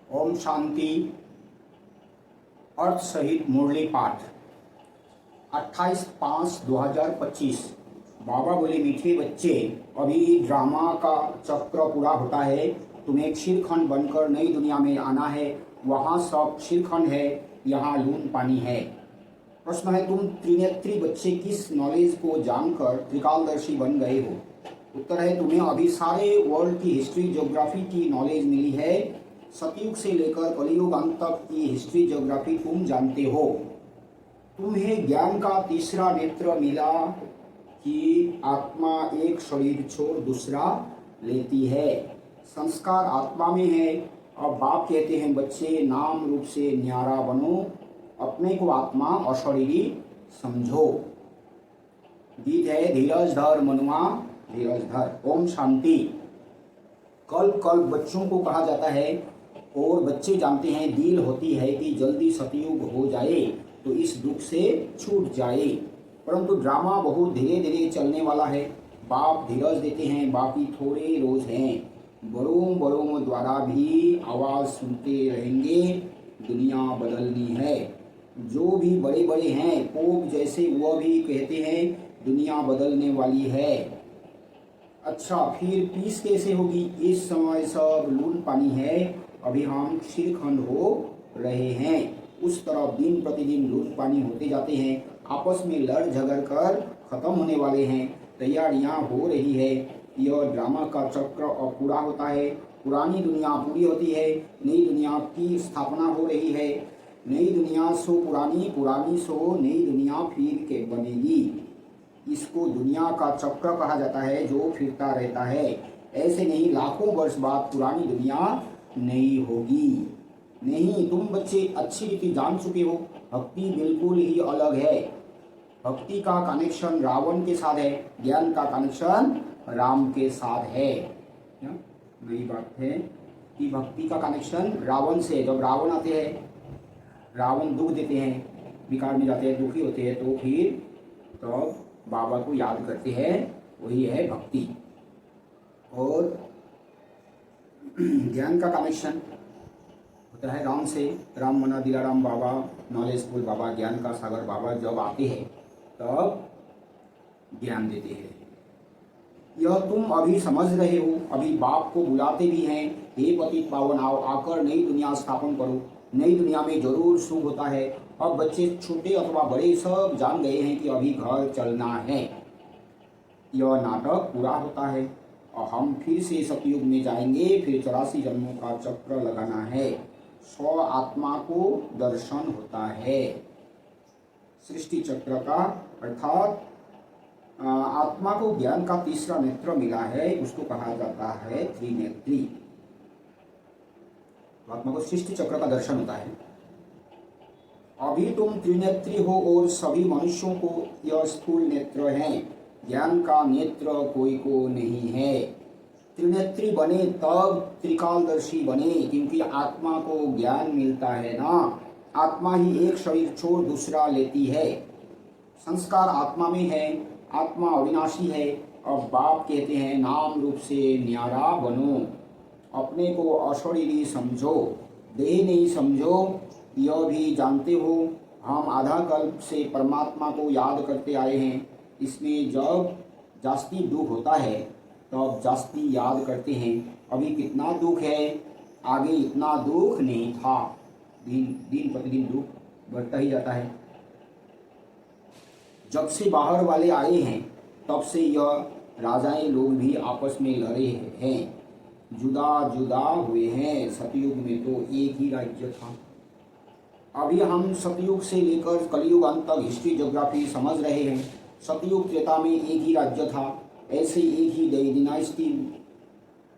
ओम शांति। अर्थ सहित मुरली पाठ 28/5/2025। बाबा बोले, मीठे बच्चे, अभी ड्रामा का चक्र पूरा होता है। तुम्हें क्षीरखंड बनकर नई दुनिया में आना है। वहाँ सब क्षीरखंड है, यहाँ लून पानी है। प्रश्न है, तुम त्रिनेत्री बच्चे किस नॉलेज को जानकर त्रिकालदर्शी बन गए हो? उत्तर है, तुम्हें अभी सारे वर्ल्ड की हिस्ट्री ज्योग्राफी की नॉलेज मिली है। सतयुग से लेकर कलयुग अंत तक की हिस्ट्री ज्योग्राफी तुम जानते हो। तुम्हें ज्ञान का तीसरा नेत्र मिला कि आत्मा एक शरीर छोड़ दूसरा लेती है। संस्कार आत्मा में है। अब बाप कहते हैं, बच्चे नाम रूप से न्यारा बनो, अपने को आत्मा अशरीरी समझो। गीत है, धीरज धर मनुआ धीरज धर। ओम शांति। कल्प कल्प बच्चों को कहा जाता है और बच्चे जानते हैं, दिल होती है कि जल्दी सतयुग हो जाए तो इस दुख से छूट जाए। परंतु ड्रामा बहुत धीरे धीरे चलने वाला है। बाप धीरज देते हैं, बाकी थोड़े रोज हैं। बड़ों बड़ों द्वारा भी आवाज सुनते रहेंगे, दुनिया बदलनी है। जो भी बड़े बड़े हैं, पोप जैसे, वह भी कहते हैं दुनिया बदलने वाली है। अच्छा, फिर पीस कैसे होगी? इस समय सब लून पानी है, अभी हम क्षीरखंड हो रहे हैं। उस तरफ दिन प्रतिदिन लून पानी होते जाते हैं, आपस में लड़ झगड़ कर खत्म होने वाले हैं। तैयारियां हो रही है। यह ड्रामा का चक्र अब पूरा होता है। पुरानी दुनिया पूरी होती है, नई दुनिया की स्थापना हो रही है। नई दुनिया सो पुरानी, पुरानी सो नई दुनिया फिर के बनेगी। इसको दुनिया का चक्र कहा जाता है, जो फिरता रहता है। ऐसे नहीं, लाखों वर्ष बाद पुरानी दुनिया नई होगी। नहीं, तुम बच्चे अच्छी रीति जान चुके हो, भक्ति बिल्कुल ही अलग है। भक्ति का कनेक्शन रावण के साथ है, ज्ञान का कनेक्शन राम के साथ है। नई बात है कि भक्ति का कनेक्शन रावण से। जब रावण आते हैं, रावण दुख देते हैं, विकार में जाते हैं, दुखी होते हैं, तो फिर तो बाबा को याद करते हैं, वही है भक्ति। और ज्ञान का कनेक्शन होता है राम से। राम मना दिलाराम बाबा, नॉलेजफुल बाबा, ज्ञान का सागर बाबा जब आते हैं तब ज्ञान देते हैं। यह तुम अभी समझ रहे हो। अभी बाप को बुलाते भी हैं, हे पतित पावन आओ, आकर नई दुनिया स्थापन करो। नई दुनिया में जरूर सुख होता है। अब बच्चे छोटे अथवा बड़े सब जान गए हैं कि अभी घर चलना है। यह नाटक पूरा होता है और हम फिर से सतयुग में जाएंगे। फिर 84 जन्मों का चक्र लगाना है। स्व आत्मा को दर्शन होता है। सृष्टि चक्र का अर्थात आत्मा को ज्ञान का तीसरा नेत्र मिला है, उसको कहा जाता है त्रिनेत्री। आत्मा को सृष्टि चक्र का दर्शन होता है। अभी तुम त्रिनेत्री हो और सभी मनुष्यों को यह स्थूल नेत्र है। ज्ञान का नेत्र कोई को नहीं है। त्रिनेत्री बने तब त्रिकालदर्शी बने, क्योंकि आत्मा को ज्ञान मिलता है ना। आत्मा ही एक शरीर छोड़ दूसरा लेती है। संस्कार आत्मा में है, आत्मा अविनाशी है। अब बाप कहते हैं, नाम रूप से न्यारा बनो, अपने को अशरीरी समझो, देह नहीं समझो। यह भी जानते हो, हम आधा कल्प से परमात्मा को याद करते आए हैं। इसमें जब जास्ती दुख होता है तब जास्ती याद करते हैं। अभी कितना दुख है, आगे इतना दुख नहीं था। दिन प्रतिदिन दुख बढ़ता ही जाता है। जब से बाहर वाले आए हैं तब से यह राजाएं लोग भी आपस में लड़े हैं, जुदा जुदा हुए हैं। सतयुग में तो एक ही राज्य था। अभी हम सतयुग से लेकर कलयुग अंत तक हिस्ट्री ज्योग्राफी समझ रहे हैं। सतयुग त्रेता में एक ही राज्य था, ऐसे एक ही डायनेस्टी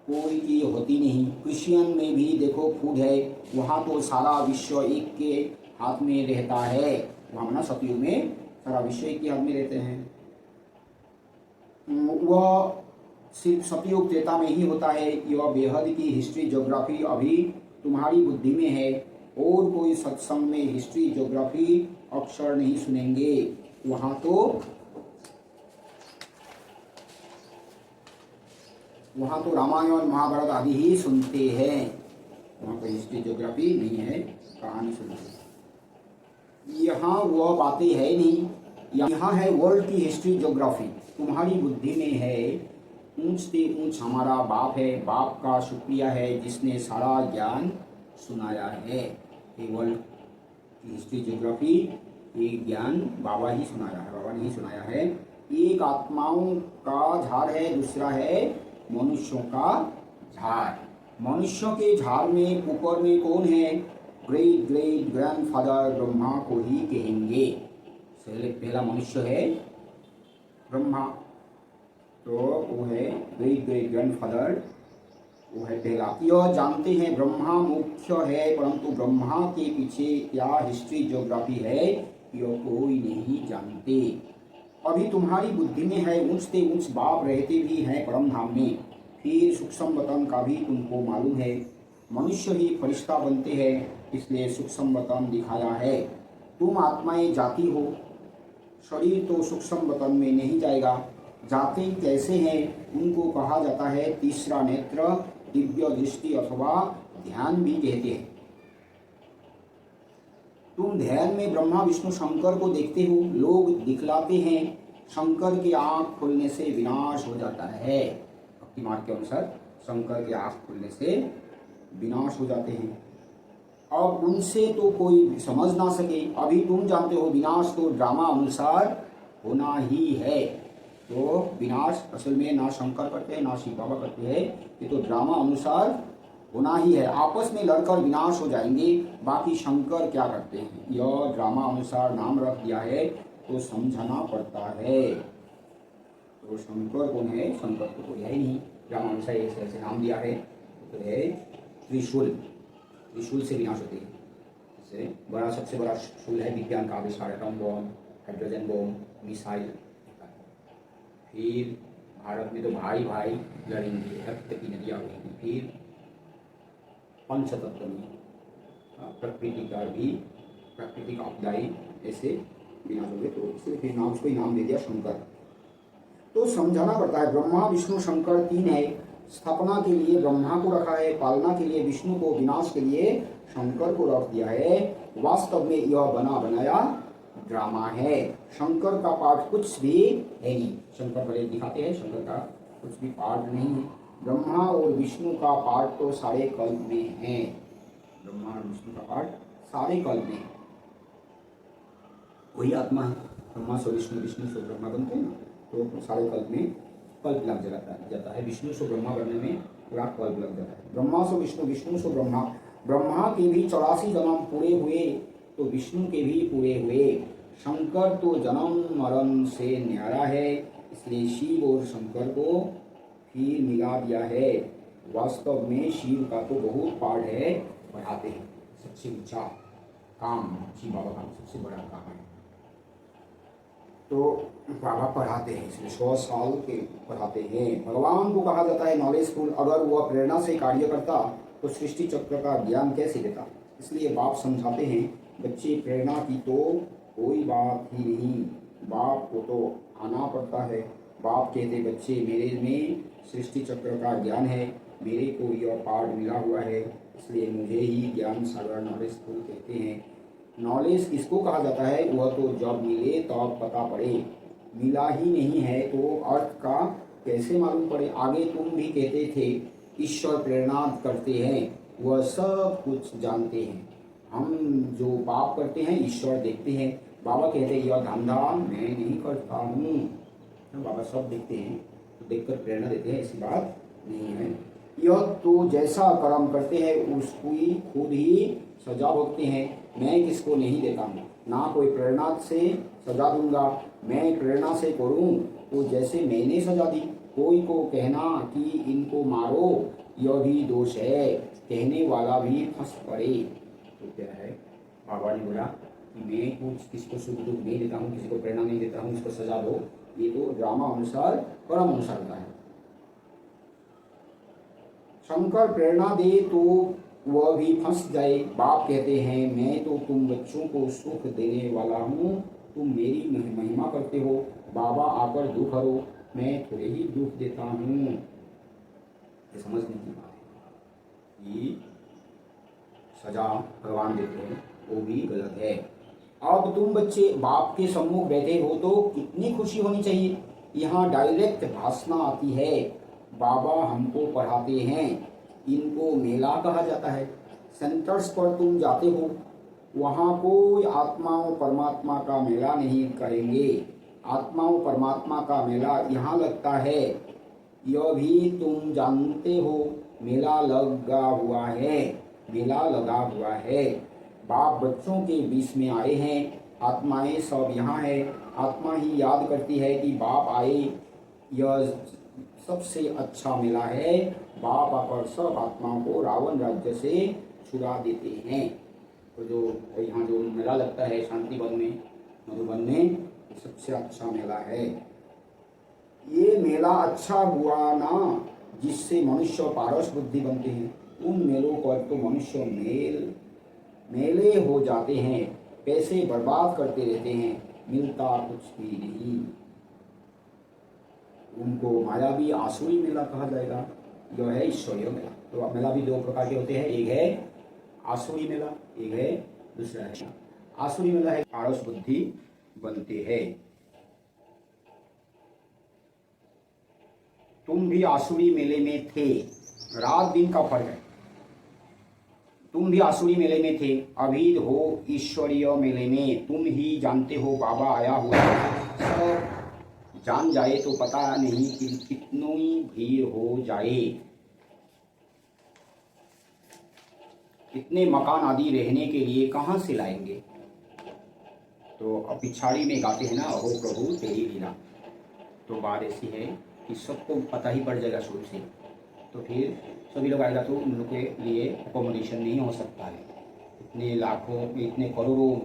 कोई की होती नहीं। क्रिश्चियन में भी देखो फूड है, वहाँ तो सारा विश्व एक के हाथ में रहता है। वहाँ ना सतयुग में सारा विश्व एक के हाथ में रहते हैं। वह सिर्फ सतयुग त्रेता में ही होता है। यह बेहद की हिस्ट्री ज्योग्राफी अभी तुम्हारी बुद्धि में है। और कोई सत्संग में हिस्ट्री ज्योग्राफी अक्षर नहीं सुनेंगे। वहाँ तो रामायण महाभारत आदि ही सुनते हैं। वहाँ पर हिस्ट्री ज्योग्राफी नहीं है, कहानी सुनो। यहाँ वह बातें है नहीं, यहाँ है वर्ल्ड की हिस्ट्री ज्योग्राफी। तुम्हारी बुद्धि में है ऊंच से ऊंच हमारा बाप है, बाप का शुक्रिया है जिसने सारा ज्ञान सुनाया है। ये वर्ल्ड की हिस्ट्री ज्योग्राफी, ये ज्ञान बाबा ही सुनाया है, बाबा ने ही सुनाया है। एक आत्माओं का झाड़ है, दूसरा है मनुष्यों का झाड़। मनुष्यों के झाड़ में ऊपर में कौन है? ग्रेट ग्रेट ग्रैंडफादर ब्रह्मा को ही कहेंगे। पहला मनुष्य है ब्रह्मा, तो वो है ग्रेट ग्रेट ग्रैंडफादर, वो है पहला। यह जानते हैं ब्रह्मा मुख्य है, परंतु ब्रह्मा के पीछे क्या हिस्ट्री ज्योग्राफी है यह कोई नहीं जानते। अभी तुम्हारी बुद्धि में है ऊंच से ऊंच बाप रहते भी हैं परम धाम में, फिर सूक्ष्म वतन का भी तुमको मालूम है। मनुष्य ही फरिश्ता बनते हैं, इसलिए सूक्ष्म वतन दिखाया है। तुम आत्माएं जाती हो, शरीर तो सूक्ष्म वतन में नहीं जाएगा। जाते कैसे हैं उनको कहा जाता है तीसरा नेत्र, दिव्य दृष्टि अथवा ध्यान भी कहते हैं। तुम ध्यान में ब्रह्मा विष्णु शंकर को देखते हो। लोग दिखलाते हैं शंकर की आंख खुलने से विनाश हो जाता है। भक्ति मार्ग के अनुसार शंकर की आंख खुलने से विनाश हो जाते हैं। अब उनसे तो कोई समझ ना सके। अभी तुम जानते हो विनाश तो ड्रामा अनुसार होना ही है। तो विनाश असल में ना शंकर करते हैं ना शिव बाबा करते हैं, ये तो ड्रामा अनुसार होना ही है। आपस में लड़कर विनाश हो जाएंगे। बाकी शंकर क्या करते हैं, यह ड्रामा अनुसार नाम रख दिया है तो समझना पड़ता है। तो शंकर कौन है? शंकर तो कोई है ही नहीं, ड्रामा अनुसार ऐसे नाम दिया है। तो है त्रिशूल, त्रिशूल से विनाश होते हैं। जैसे बड़ा सबसे बड़ा शूल है विज्ञान का आविष्कार, atom bomb, hydrogen bomb, missile. फिर भारत में तो भाई भाई लड़ेंगे, रक्त की नदियाँ बहेंगी। फिर पंचतत्व में प्रकृति का भी, प्राकृतिक आपदाएं ऐसे विनाश हो गए, तो इसलिए फिर नाम उसको ही नाम दे दिया शंकर। तो समझाना पड़ता है ब्रह्मा विष्णु शंकर तीन है। स्थापना के लिए ब्रह्मा को रखा है, पालना के लिए विष्णु को, विनाश के लिए शंकर को रख दिया है। वास्तव में यह बना बनाया ड्रामा है। शंकर का पार्ट कुछ भी है नहीं। शंकर भले दिखाते हैं, शंकर का कुछ भी पार्ट नहीं है। ब्रह्मा और विष्णु का पार्ट तो सारे कल्प में है। ब्रह्मा और विष्णु का पार्ट सारे कल्प में है। वही आत्मा है। ब्रह्मा से विष्णु, विष्णु से ब्रह्मा बनते हैं ना, तो सारे कल्प में कल्प लग जाता है। विष्णु से ब्रह्मा बनने में पूरा कल्प लग जाता है। ब्रह्मा से विष्णु, विष्णु से ब्रह्मा। ब्रह्मा के भी 84 जन्म पूरे हुए तो विष्णु के भी पूरे हुए। शंकर तो जन्म मरण से न्यारा है, इसलिए शिव और शंकर को फिर मिला दिया है। वास्तव में शिव का तो बहुत पार्ट है, बढ़ाते हैं। सबसे ऊंचा काम शिव बाबा का सबसे बड़ा काम है, तो बाबा पढ़ाते हैं, इसलिए 100 साल के पढ़ाते हैं। भगवान को कहा जाता है नॉलेजफुल। अगर वह प्रेरणा से कार्य करता तो सृष्टि चक्र का ज्ञान कैसे देता। इसलिए बाप समझाते हैं बच्चे प्रेरणा की तो कोई बात ही नहीं, बाप को तो आना पड़ता है। बाप कहते बच्चे मेरे में सृष्टि चक्र का ज्ञान है, मेरे को यह पार्ट मिला हुआ है, इसलिए मुझे ही ज्ञान सागर नॉलेजफुल कहते हैं। नॉलेज किसको कहा जाता है? वह तो जब मिले तब पता पड़े, मिला ही नहीं है तो अर्थ का कैसे मालूम पड़े। आगे तुम भी कहते थे ईश्वर प्रेरणा करते हैं, वह सब कुछ जानते हैं। हम जो पाप करते हैं ईश्वर देखते हैं। बाबा कहते हैं यह धंधा मैं नहीं करता हूँ। बाबा सब देखते हैं, तो देखकर प्रेरणा देते हैं, ऐसी बात नहीं है। यह तो जैसा कर्म करते हैं उसकी खुद ही सजा भोगते हैं। मैं किसको नहीं देता हूँ, ना कोई प्रेरणा से सजा दूंगा। मैं प्रेरणा से करूँ तो जैसे मैंने सजा दी। कोई को कहना कि इनको मारो यह भी दोष है, कहने वाला भी फंस पड़े। तो क्या है, बाबा ने बोला कि मैं कुछ किसको सुख दुख नहीं देता हूँ, किसी को प्रेरणा नहीं देता हूँ, इसको सजा दो। ये तो ड्रामा अनुसार, कर्म अनुसार होता है। शंकर प्रेरणा दे तो वह भी फंस जाए। बाप कहते हैं मैं तो तुम बच्चों को सुख देने वाला हूँ, तुम मेरी महिमा करते हो। बाबा आकर दुख हरो, मैं थोड़े ही दुख देता हूँ। ये समझने की बात है कि सजा भगवान देते हैं वो भी गलत है। अब तुम बच्चे बाप के सम्मुख बैठे हो तो कितनी खुशी होनी चाहिए। यहाँ डायरेक्ट भाषणा आती है, बाबा हमको पढ़ाते हैं, इनको मेला कहा जाता है। सेंटर्स पर तुम जाते हो, वहाँ कोई आत्माओं परमात्मा का मेला नहीं करेंगे। आत्माओं परमात्मा का मेला यहाँ लगता है, यह भी तुम जानते हो। मेला लगा हुआ है, मेला लगा हुआ है। बाप बच्चों के बीच में आए हैं, आत्माएं सब यहाँ है। आत्मा ही याद करती है कि बाप आए, यह सबसे अच्छा मेला है। बाप आकर सब आत्माओं को रावण राज्य से छुड़ा देते हैं। तो जो यहाँ जो मेला लगता है शांति वन में, मधुबन में, सबसे अच्छा मेला है। ये मेला अच्छा हुआ ना, जिससे मनुष्य पारस बुद्धि बनते हैं। उन मेलों पर तो मनुष्य मेले हो जाते हैं, पैसे बर्बाद करते रहते हैं, मिलता कुछ भी नहीं। उनको मायावी आसुरी मेला कहा जाएगा, यह है ईश्वरीय मेला। तो मेला भी दो प्रकार के होते हैं, एक है आसुरी मेला, एक है दूसरा है। आसुरी मेला है पारस बुद्धि बनते हैं। तुम भी आसुरी मेले में थे, रात दिन का फर्क है। तुम भी आसुरी मेले में थे, अभी हो ईश्वरीय मेले में। तुम ही जानते हो बाबा आया हुआ है। सब जान जाए तो पता नहीं कि कितनी भीड़ हो जाए, इतने मकान आदि रहने के लिए कहाँ से लाएंगे। तो अब पिछाड़ी में गाते हैं ना, अहो प्रभु तेरी लीला। तो बात ऐसी है कि सबको पता ही पड़ जाएगा शुरू से, तो फिर सभी लोग आएगा तो उन लोग के लिए अकोमोडेशन नहीं हो सकता है। इतने लाखों इतने करोड़ों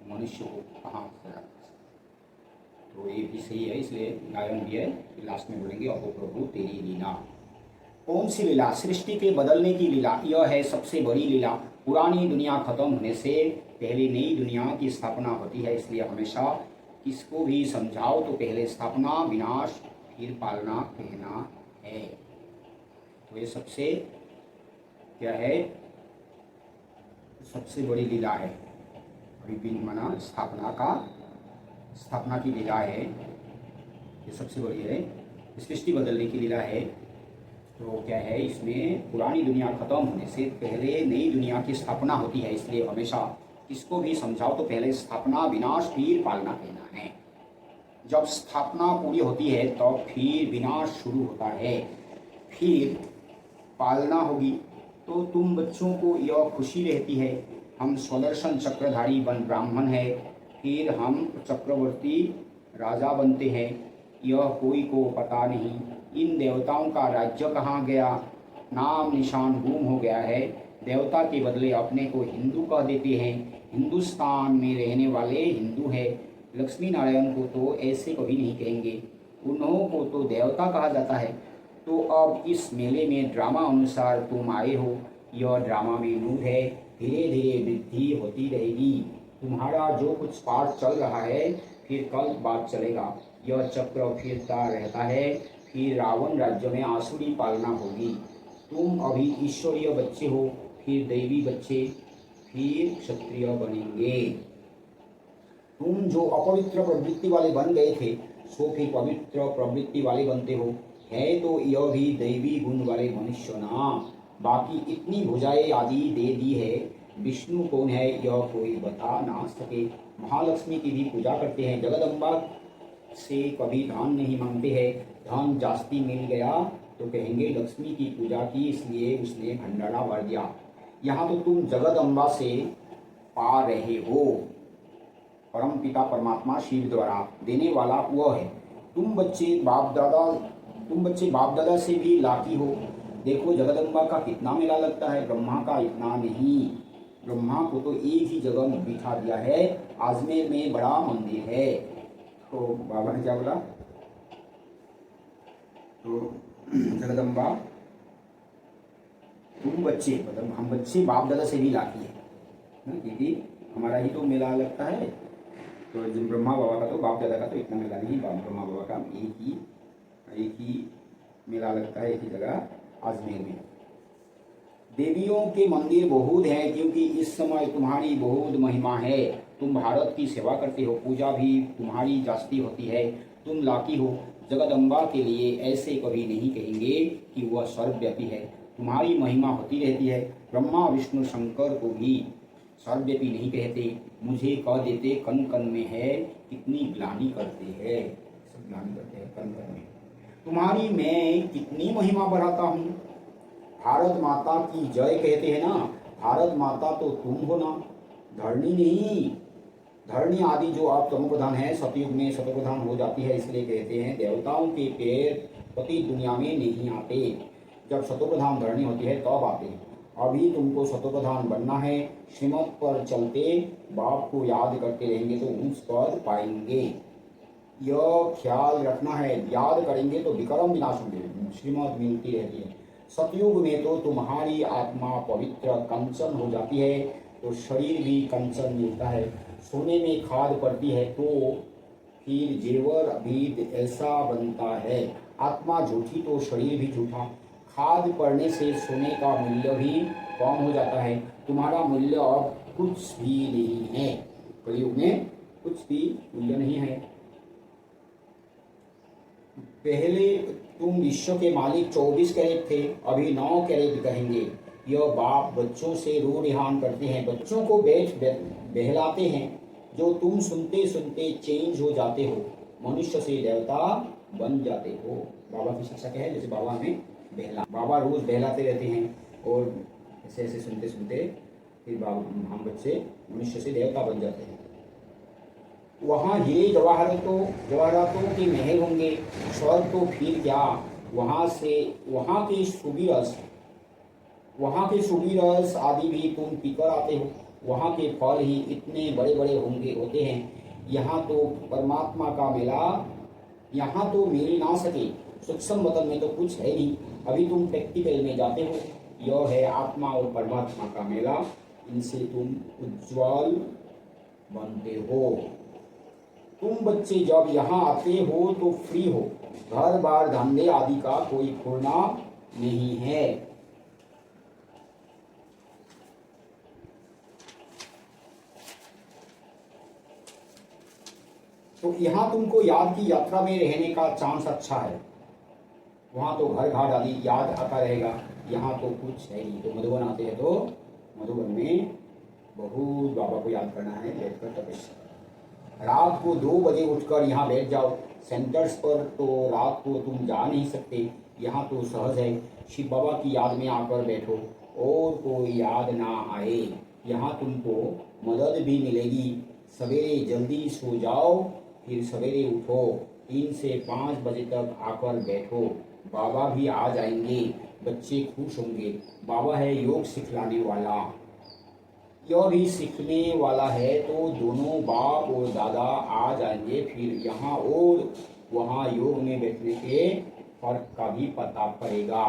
मनुष्य को कहाँ से रखा। तो ये भी सही है, इसलिए गायन भी है। लास्ट में बोलेंगे अहो प्रभु तेरी लीला। कौन सी लीला? सृष्टि के बदलने की लीला, यह है सबसे बड़ी लीला। पुरानी दुनिया खत्म होने से पहले नई दुनिया की स्थापना होती है, इसलिए हमेशा किसको भी समझाओ तो पहले स्थापना, विनाश, फिर पालना कहना है। तो ये सबसे क्या है, सबसे बड़ी लीला है। विभिन्न माना स्थापना की लीला है, ये सबसे बड़ी है। सृष्टि बदलने की लीला है। तो क्या है, इसमें पुरानी दुनिया खत्म होने से पहले नई दुनिया की स्थापना होती है, इसलिए हमेशा किसको भी समझाओ तो पहले स्थापना, विनाश, फिर पालना कहना है। जब स्थापना पूरी होती है तो फिर विनाश शुरू होता है, फिर पालना होगी। तो तुम बच्चों को यह खुशी रहती है, हम स्वदर्शन चक्रधारी बन ब्राह्मण है, फिर हम चक्रवर्ती राजा बनते हैं। यह कोई को पता नहीं, इन देवताओं का राज्य कहाँ गया, नाम निशान गुम हो गया है। देवता के बदले अपने को हिंदू कह देते हैं, हिंदुस्तान में रहने वाले हिंदू है। लक्ष्मी नारायण को तो ऐसे कभी नहीं कहेंगे, उन्हों को तो देवता कहा जाता है। तो अब इस मेले में ड्रामा अनुसार तुम आए हो, यह ड्रामा में मूड है, धीरे धीरे वृद्धि होती रहेगी। तुम्हारा जो कुछ पाठ चल रहा है फिर कल बात चलेगा, यह चक्र फिरता रहता है, फिर रावण राज्य में आसुरी पालना होगी। तुम अभी ईश्वरीय बच्चे हो, फिर दैवी बच्चे, फिर क्षत्रिय बनेंगे। तुम जो अपवित्र प्रवृत्ति वाले बन गए थे सो फिर पवित्र प्रवृत्ति वाले बनते हो। है तो यह भी दैवी गुण वाले मनुष्य ना। बाकी इतनी भुजाएं आदि दे दी है, विष्णु कौन है यह कोई बता ना सके। महालक्ष्मी की भी पूजा करते हैं, जगदम्बा से कभी धन नहीं मांगते हैं। धन जास्ती मिल गया तो कहेंगे लक्ष्मी की पूजा की इसलिए उसने भंडारा भर दिया। यहाँ तो तुम जगदम्बा से पा रहे हो, परम पिता परमात्मा शिव द्वारा देने वाला वह है। तुम बच्चे बाप दादा से भी लाकी हो। देखो जगदम्बा का कितना मेला लगता है, ब्रह्मा का इतना नहीं। ब्रह्मा को तो एक ही जगह बिठा दिया है, अजमेर में बड़ा मंदिर है। तो बाबा ने क्या बोला, तो जगदम्बा तुम बच्चे मतलब हम बच्चे बाप दादा से भी लाकी है, क्योंकि हमारा ही तो मेला लगता है। तो ब्रह्मा बाबा का तो बाप दादा का तो इतना मेला नहीं, ब्रह्मा बाबा का एक ही मेला लगता है, एक ही जगह अजमेर में। देवियों के मंदिर बहुत हैं, क्योंकि इस समय तुम्हारी बहुत महिमा है। तुम भारत की सेवा करते हो, पूजा भी तुम्हारी जास्ती होती है। तुम लाकी हो। जगदम्बा के लिए ऐसे कभी नहीं कहेंगे कि वह सर्वव्यापी है। तुम्हारी महिमा होती रहती है। ब्रह्मा विष्णु शंकर को भी सर्वव्यापी नहीं कहते। मुझे कह देते कण कण में है, कितनी ग्लानि करते हैं। सब ग्लानि करते हैं कण कण में। तुम्हारी मैं कितनी महिमा बढ़ाता हूँ। भारत माता की जय कहते हैं ना। भारत माता तो तुम हो ना, धरणी नहीं। धरणी आदि जो अब तमो प्रधान है, सतयुग में सतो प्रधान हो जाती है, इसलिए कहते हैं देवताओं के पैर पति दुनिया में नहीं आते। जब सतो प्रधान धरणी होती है तब आते हैं। अभी तुमको सतो प्रधान बनना है। श्रीमत पर चलते बाप को याद करते रहेंगे तो उस पद पाएंगे। यह ख्याल रखना है, याद करेंगे तो विक्रम विनाश होंगे, श्रीमत मिलती रहती है। सतयुग में तो तुम्हारी आत्मा पवित्र कंचन हो जाती है, तो शरीर भी कंचन मिलता है। सोने में खाद पड़ती है तो फिर जेवर भी ऐसा बनता है। आत्मा झूठी तो शरीर भी झूठा। खाद पड़ने से सोने का मूल्य भी कम हो जाता है। तुम्हारा मूल्य अब कुछ भी नहीं है। कलयुग में कुछ भी मूल्य नहीं है। पहले तुम विश्व के मालिक 24 कैरेट थे, अभी 9 कैरेट कहेंगे। यह बाप बच्चों से रू रिहान करते हैं, बच्चों को बहलाते हैं, जो तुम सुनते सुनते चेंज हो जाते हो, मनुष्य से देवता बन जाते हो। बाबा की शिक्षा क्या है? जैसे बाबा हमें बाबा रोज बहलाते रहते हैं और ऐसे ऐसे सुनते सुनते फिर हम बच्चे मनुष्य से देवता बन जाते हैं। वहाँ हीरे जवाहरातों के महल होंगे, स्वर्ग तो फिर क्या। वहाँ के सुबी रस आदि भी तुम पीकर आते हो। वहाँ के फल ही इतने बड़े बड़े होते हैं। यहाँ तो परमात्मा का मेला, यहाँ तो मिल ना सके। सूक्ष्म वतन में तो कुछ है नहीं। अभी तुम प्रैक्टिकल में जाते हो। यह है आत्मा और परमात्मा का मेला, इनसे तुम उज्ज्वल बनते हो। तुम बच्चे जब यहाँ आते हो तो फ्री हो। घर बार धंधे आदि का कोई खुरना नहीं है। तो यहाँ तुमको याद की यात्रा में रहने का चांस अच्छा है। वहाँ तो घर घाट आदि याद आता रहेगा, यहाँ तो कुछ है नहीं। तो मधुबन आते हैं तो मधुबन में बहुत बाबा को याद करना है, बैठकर तपस्या। रात को 2 बजे उठकर यहाँ बैठ जाओ। सेंटर्स पर तो रात को तुम जा नहीं सकते, यहाँ तो सहज है। शिव बाबा की याद में आकर बैठो और कोई याद ना आए। यहाँ तुमको मदद भी मिलेगी। सवेरे जल्दी सो जाओ, फिर सवेरे उठो। 3 से 5 बजे तक आकर बैठो। बाबा भी आ जाएंगे, बच्चे खुश होंगे। बाबा है योग सिखलाने वाला, यह भी सीखने वाला है। तो दोनों बाप और दादा आ जाएंगे, फिर यहाँ और वहाँ योग में बैठने के फर्क का भी पता पड़ेगा।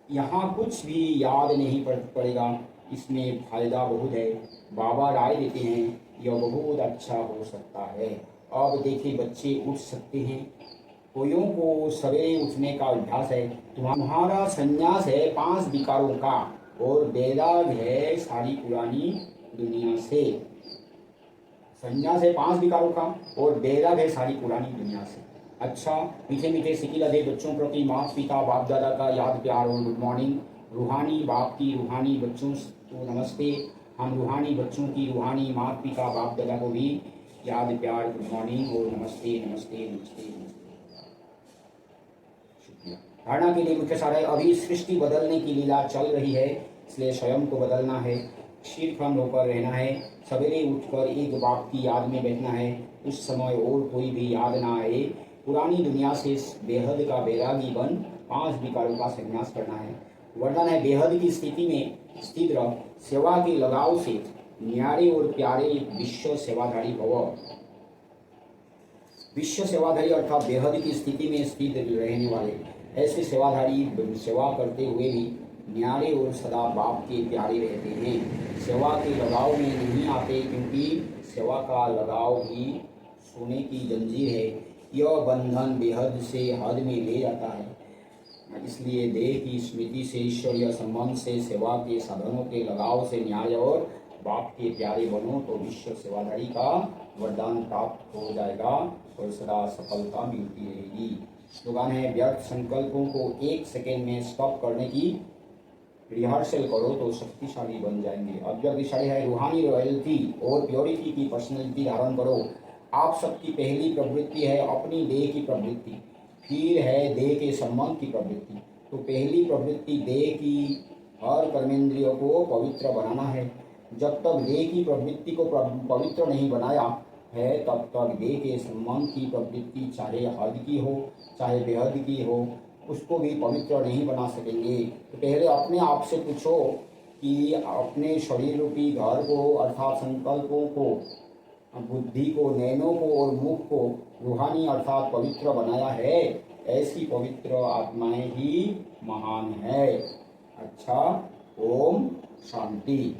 यहाँ कुछ भी याद नहीं पड़ेगा, इसमें फायदा बहुत है। बाबा राय देते हैं यह बहुत अच्छा हो सकता है। अब देखिए बच्चे उठ सकते हैं। कोइयों को सवेरे उठने का अभ्यास है। तुम्हारा संन्यास है 5 विकारों का और बैराग है सारी पुरानी दुनिया से। संन्यास है 5 विकारों का और बैराग है सारी पुरानी दुनिया से। अच्छा, मीठे मीठे सिकिला दे बच्चों प्रति माता पिता बाप दादा का याद प्यार और गुड मॉर्निंग। रूहानी बाप की रूहानी बच्चों को नमस्ते। हम रूहानी बच्चों की रूहानी माता पिता बाप दादा को भी याद प्यार गुड मॉर्निंग और नमस्ते नमस्ते नमस्ते नमस्ते। धारणा के लिए मुख्य सार है, अभी सृष्टि बदलने की लीला चल रही है, इसलिए स्वयं को बदलना है। शीरखंड होकर रहना है। सवेरे उठकर एक बाप की याद में बैठना है। उस समय और कोई भी याद ना आए। पुरानी दुनिया से बेहद का बैरागी बन 5 विकारों का संन्यास करना है। वरदान है, बेहद की स्थिति में स्थित रह, सेवा के लगाव से न्यारे और प्यारे विश्व सेवाधारी भव। विश्व सेवाधारी अर्थात बेहद की स्थिति में स्थित रहने वाले ऐसे सेवाधारी सेवा करते हुए भी न्यारे और सदा बाप के प्यारे रहते हैं। सेवा के लगाव में नहीं आते, क्योंकि सेवा का लगाव ही सोने की जंजीर है। यह बंधन बेहद से हद में ले जाता है। इसलिए देह की स्मृति से, ईश्वरीय संबंध से, सेवा के साधनों के लगाव से न्याय और बाप के प्यारे बनो तो विश्व सेवाधारी का वरदान प्राप्त हो जाएगा और सदा सफलता मिलती रहेगी। स्लोगन है, व्यर्थ संकल्पों को 1 सेकेंड में स्टॉप करने की रिहर्सल करो तो शक्तिशाली बन जाएंगे। अव्यक्तिशाली है, रूहानी रॉयल्टी और प्योरिटी की पर्सनैलिटी धारण करो। आप सबकी पहली प्रवृत्ति है अपनी देह की प्रवृत्ति, फिर है देह के संबंध की प्रवृत्ति। तो पहली प्रवृत्ति देह की हर कर्मेंद्रियों को पवित्र बनाना है। जब तक देह की प्रवृत्ति को पवित्र नहीं बनाया है तब तक देह के संबंध की प्रवृत्ति चाहे हद की हो चाहे बेहद की हो उसको भी पवित्र नहीं बना सकेंगे। तो पहले अपने आप से पूछो कि अपने शरीर रूपी घर को अर्थात संकल्पों को, बुद्धि को, नैनों को और मुख को रूहानी अर्थात पवित्र बनाया है। ऐसी पवित्र आत्माएं ही महान है। अच्छा, ओम शांति।